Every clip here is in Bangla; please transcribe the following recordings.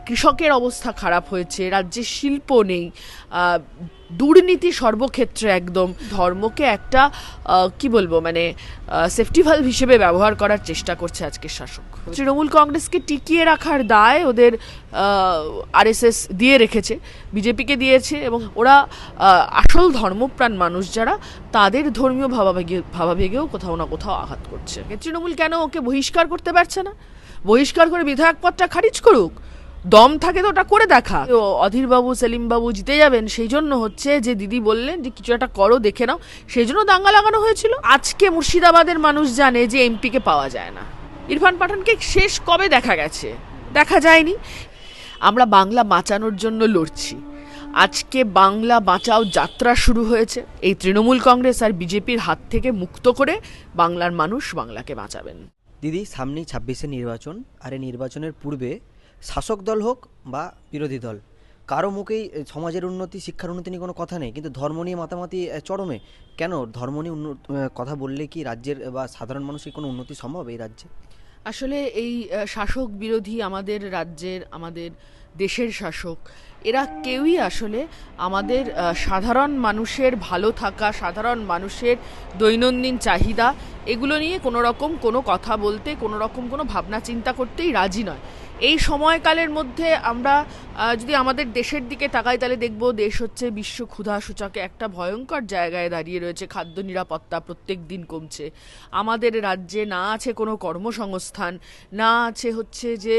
কৃষকের অবস্থা খারাপ হয়েছে, রাজ্যে শিল্প নেই, দুর্নীতি সর্বক্ষেত্রে, একদম ধর্মকে একটা কি বলবো মানে সেফটি ভালভ হিসেবে ব্যবহার করার চেষ্টা করছে আজকের শাসক। তৃণমূল কংগ্রেসকে টিকিয়ে রাখার দায় ওদের আরএসএস দিয়ে রেখেছে, বিজেপিকে দিয়েছে, এবং ওরা আসল ধর্মপ্রাণ মানুষ যারা, তাদের ধর্মীয় ভাবাবেগেও কোথাও না কোথাও আঘাত করছে। তৃণমূল কেন ওকে বহিষ্কার করতে পারছে না? বহিষ্কার করে বিধায়ক পদটা খারিজ করুক, দম থাকে তো ওটা করে দেখা। অধীরবাবু, সেলিমবাবু জিতে যাবেন সেই জন্য হচ্ছে যে দিদি বললেন যে কিছু একটা করো, দেখে নাও, সেই জন্য দাঙ্গা লাগানো হয়েছিল। আজকে মুর্শিদাবাদের মানুষ জানে যে এমপিকে পাওয়া যায় না। ইরফান পাঠানকে শেষ কবে দেখা গেছে? দেখা যায়নি। আমরা বাংলা বাঁচানোর জন্য লড়ছি। আজকে বাংলা বাঁচাও যাত্রা শুরু হয়েছে। এই তৃণমূল কংগ্রেস আর বিজেপির হাত থেকে মুক্ত করে বাংলার মানুষ বাংলাকে বাঁচাবেন। দিদি, সামনেই 26-এ নির্বাচন, আর এই নির্বাচনের পূর্বে শাসক দল হোক বা বিরোধী দল, কারো মুখেই সমাজের উন্নতি, শিক্ষার উন্নতি নিয়ে কোনো কথা নেই, কিন্তু ধর্ম নিয়ে মাতামাতি চরমে। কেন ধর্ম নিয়ে কথা বললে কি রাজ্যের বা সাধারণ মানুষের কোনো উন্নতি সম্ভব এই রাজ্যে? আসলে এই শাসক বিরোধী আমাদের রাজ্যের, আমাদের দেশের শাসক, এরা কেউই আসলে আমাদের সাধারণ মানুষের ভালো থাকা, সাধারণ মানুষের দৈনন্দিন চাহিদা, এগুলো নিয়ে কোনো রকম কোনো কথা বলতে, কোনো রকম কোনো ভাবনা চিন্তা করতেই রাজি নয়। এই সময়কালের মধ্যে আমরা যদি আমাদের দেশের দিকে তাকাই, তাহলে দেখব দেশ হচ্ছে বিশ্ব ক্ষুধা সূচকে একটা ভয়ঙ্কর জায়গায় দাঁড়িয়ে রয়েছে। খাদ্য নিরাপত্তা প্রত্যেক দিন কমছে। আমাদের রাজ্যে না আছে কোনো কর্মসংস্থান, না আছে হচ্ছে যে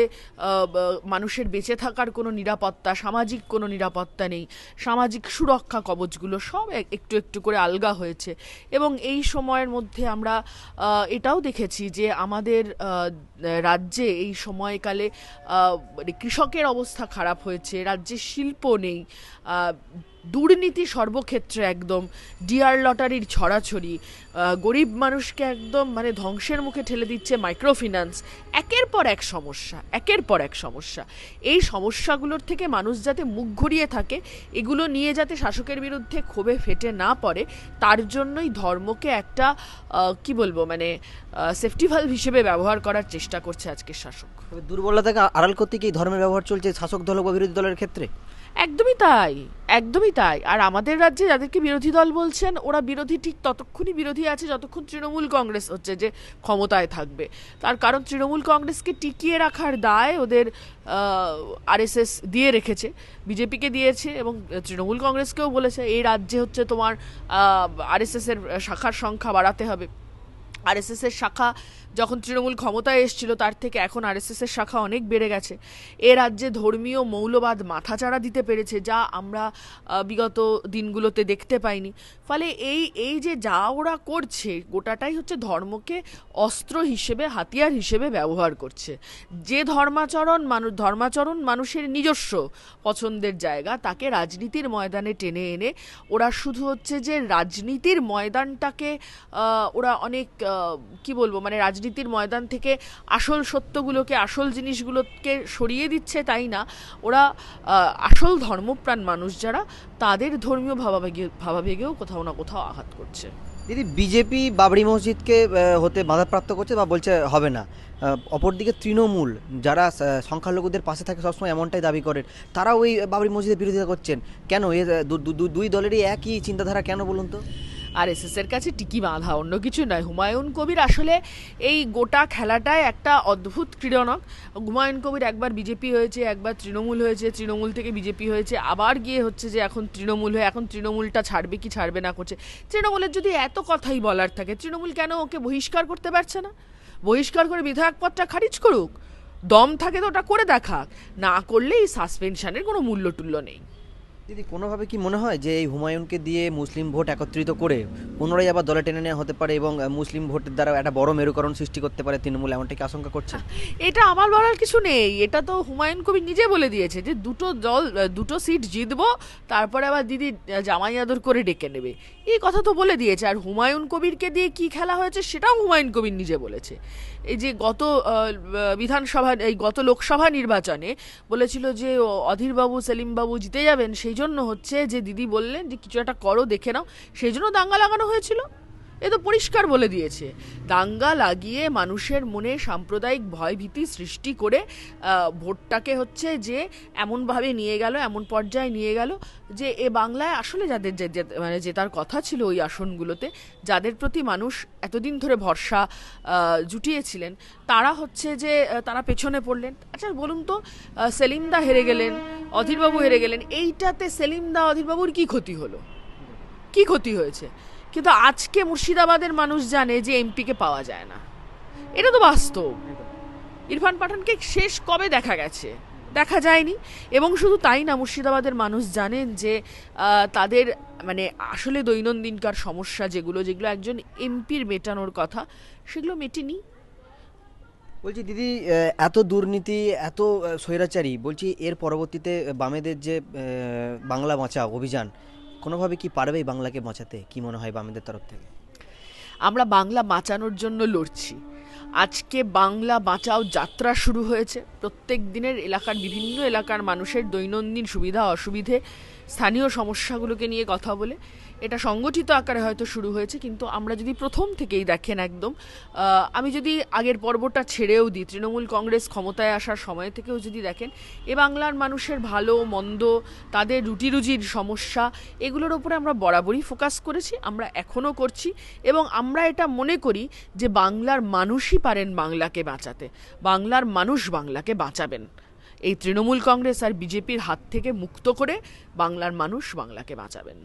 মানুষের বেঁচে থাকার কোনো নিরাপত্তা, সামাজিক কোনো নিরাপত্তা নেই। সামাজিক সুরক্ষা কবচগুলো সব একটু একটু করে আলগা হয়েছে। এবং এই সময়ের মধ্যে আমরা এটাও দেখেছি যে আমাদের রাজ্যে এই সময়কালে কৃষকের অবস্থা খারাপ হয়েছে, রাজ্যে শিল্প নেই, দুর্নীতি সর্বক্ষেত্রে, একদম ডিআর লটারির ছড়াছড়ি, গরিব মানুষকে একদম মানে ধ্বংসের মুখে ঠেলে দিচ্ছে মাইক্রো ফিন্যান্স। একের পর এক সমস্যা, একের পর এক সমস্যা। এই সমস্যাগুলোর থেকে মানুষ যাতে মুখ ঘুরিয়ে থাকে, এগুলো নিয়ে যাতে শাসকের বিরুদ্ধে ক্ষোভে ফেটে না পড়ে, তার জন্যই ধর্মকে একটা কি বলবো মানে সেফটি ভালভ হিসেবে ব্যবহার করার চেষ্টা করছে আজকের শাসক। দুর্বলতাকে আড়াল করতে কি ধর্মের ব্যবহার চলছে শাসক দল বা বিরোধী দলের ক্ষেত্রে? একদমই তাই, একদমই তাই। আর আমাদের রাজ্যে যাদেরকে বিরোধী দল বলছেন, ওরা বিরোধী ঠিক ততক্ষণই বিরোধী আছে যতক্ষণ তৃণমূল কংগ্রেস হচ্ছে যে ক্ষমতায় থাকবে। তার কারণ তৃণমূল কংগ্রেসকে টিকিয়ে রাখার দায় ওদের আরএসএস দিয়ে রেখেছে, বিজেপিকে দিয়েছে, এবং তৃণমূল কংগ্রেসকেও বলেছে এই রাজ্যে হচ্ছে তোমার আরএসএসের শাখার সংখ্যা বাড়াতে হবে। আরএসএসের শাখা যখন তৃণমূল ক্ষমতায় এসেছিল, তার থেকে এখন আরএসএসের শাখা অনেক বেড়ে গেছে। এ রাজ্যে ধর্মীয় মৌলবাদ মাথাচাড়া দিতে পেরেছে, যা আমরা বিগত দিনগুলোতে দেখতে পাইনি। ফলে এই যে যা ওরা করছে, গোটাটাই হচ্ছে ধর্মকে অস্ত্র হিসেবে, হাতিয়ার হিসেবে ব্যবহার করছে। যে ধর্মাচরণ মানুষের নিজস্ব পছন্দের জায়গা, তাকে রাজনীতির ময়দানে টেনে এনে ওরা শুধু হচ্ছে যে রাজনীতির ময়দানটাকে ওরা অনেক কি বলবো মানে রাজনীতির ময়দান থেকে আসল সত্যগুলোকে, আসল জিনিসগুলোকে সরিয়ে দিচ্ছে, তাই না, ওরা আসল ধর্মপ্রাণ মানুষ যারা, তাদের ধর্মীয় ভাবাবেগেও কোথাও না কোথাও আঘাত করছে। দিদি, বিজেপি বাবরি মসজিদকে হতে বাধাপ্রাপ্ত করছে বা বলছে হবে না, অপরদিকে তৃণমূল যারা সংখ্যালঘুদের পাশে থাকে সবসময় এমনটাই দাবি করেন, তারা ওই বাবরি মসজিদের বিরোধিতা করছেন। কেন দুই দলেরই একই চিন্তাধারা কেন বলুন তো? আরএসএসের কাছে টিকি বাঁধা, অন্য কিছু নয়। হুমায়ুন কবির আসলে এই গোটা খেলাটায় একটা অদ্ভুত ক্রীড়নক। হুমায়ুন কবির একবার বিজেপি হয়েছে, একবার তৃণমূল হয়েছে, তৃণমূল থেকে বিজেপি হয়েছে, আবার গিয়ে হচ্ছে যে এখন তৃণমূল হয়ে এখন তৃণমূলটা ছাড়বে কি ছাড়বে না করছে। তৃণমূলের যদি এত কথাই বলার থাকে, তৃণমূল কেন ওকে বহিষ্কার করতে পারছে না? বহিষ্কার করে বিধায়ক পদটা খারিজ করুক, দম থাকে তো ওটা করে দেখাক। না করলে এই সাসপেনশনের কোনো মূল্য টুল্য নেই। দিদি, কোনোভাবে কি মনে হয় যে এই হুমায়ুনকে দিয়ে মুসলিম ভোট একত্রিত করে পুনরায় আবার দলে টেনে নেওয়া হতে পারে এবং মুসলিম ভোটের দ্বারা একটা বড় মেরুকরণ সৃষ্টি করতে পারে তৃণমূল, এমনটা কি আশঙ্কা করছে? এটা আমার বলার কিছু নেই, এটা তো হুমায়ুন কবির নিজে বলে দিয়েছে যে দুটো সিট জিতবো, তারপরে আবার দিদি জামাই আদর করে ডেকে নেবে, এই কথা তো বলে দিয়েছে। আর হুমায়ুন কবিরকে দিয়ে কি খেলা হয়েছে সেটাও হুমায়ুন কবির নিজে বলেছে। এই যে গত লোকসভা নির্বাচনে বলেছিল যে অধীরবাবু, সেলিমবাবু জিতে যাবেন সেই জন্য হচ্ছে যে দিদি বললেন যে কিছু একটা করো, দেখে নাও, সেই জন্য দাঙ্গা লাগানো হয়েছিল। এ তো পরিষ্কার বলে দিয়েছে, দাঙ্গা লাগিয়ে মানুষের মনে সাম্প্রদায়িক ভয়ভীতি সৃষ্টি করে ভোটটাকে হচ্ছে যে এমনভাবে নিয়ে গেল, এমন পর্যায়ে নিয়ে গেল যে এ বাংলায় আসলে যাদের মানে জেতার কথা ছিল ওই আসনগুলোতে, যাদের প্রতি মানুষ এতদিন ধরে ভরসা জুটিয়েছিলেন, তারা হচ্ছে যে তারা পেছনে পড়লেন। আচ্ছা বলুন তো, সেলিমদা হেরে গেলেন, অধীরবাবু হেরে গেলেন, এইটাতে সেলিমদা অধীরবাবুর কি ক্ষতি হলো? কি ক্ষতি হয়েছে? কিন্তু আজকে মুর্শিদাবাদের মানুষ জানে যে এমপিকে পাওয়া যায় না, এটা তো বাস্তব। ইরফান পাঠানকে শেষ কবে দেখা গেছে? দেখা যায়নি। এবং শুধু তাই না, মুর্শিদাবাদের মানুষ জানেন যে তাদের মানে আসলে দৈনন্দিনকার সমস্যা যেগুলো যেগুলো একজন এমপির মেটানোর কথা, সেগুলো মেটেনি। বলছি দিদি, এত দুর্নীতি, এত স্বৈরাচারী, বলছি এর পরবর্তীতে বামেদের যে বাংলা বাঁচাও অভিযান, কোনোভাবে কি পারবে এই বাংলাকে বাঁচাতে? কি মনে হয় বামেদের তরফ থেকে? আমরা বাংলা বাঁচানোর জন্য লড়ছি। আজকে বাংলা বাঁচাও যাত্রা শুরু হয়েছে। প্রত্যেক দিনের এলাকার বিভিন্ন এলাকার মানুষের দৈনন্দিন সুবিধা অসুবিধে, স্থানীয় সমস্যাগুলোকে নিয়ে কথা বলে এটা সংগঠিত আকারে হয়তো শুরু হয়েছে, কিন্তু আমরা যদি প্রথম থেকেই দেখেন একদম, আমি যদি আগের পর্বটা ছেড়েও দিই, তৃণমূল কংগ্রেস ক্ষমতায় আসার সময় থেকেও যদি দেখেন, এ বাংলার মানুষের ভালো মন্দ, তাদের রুটি রুজির সমস্যা, এগুলোর ওপরে আমরা বরাবরই ফোকাস করেছি, আমরা এখনও করছি। এবং আমরা এটা মনে করি যে বাংলার মানুষই পারেন বাংলাকে বাঁচাতে, বাংলার মানুষ বাংলাকে বাঁচাবেন। এই তৃণমূল কংগ্রেস আর বিজেপির হাত থেকে মুক্ত করে বাংলার মানুষ বাংলাকে বাঁচাবেন।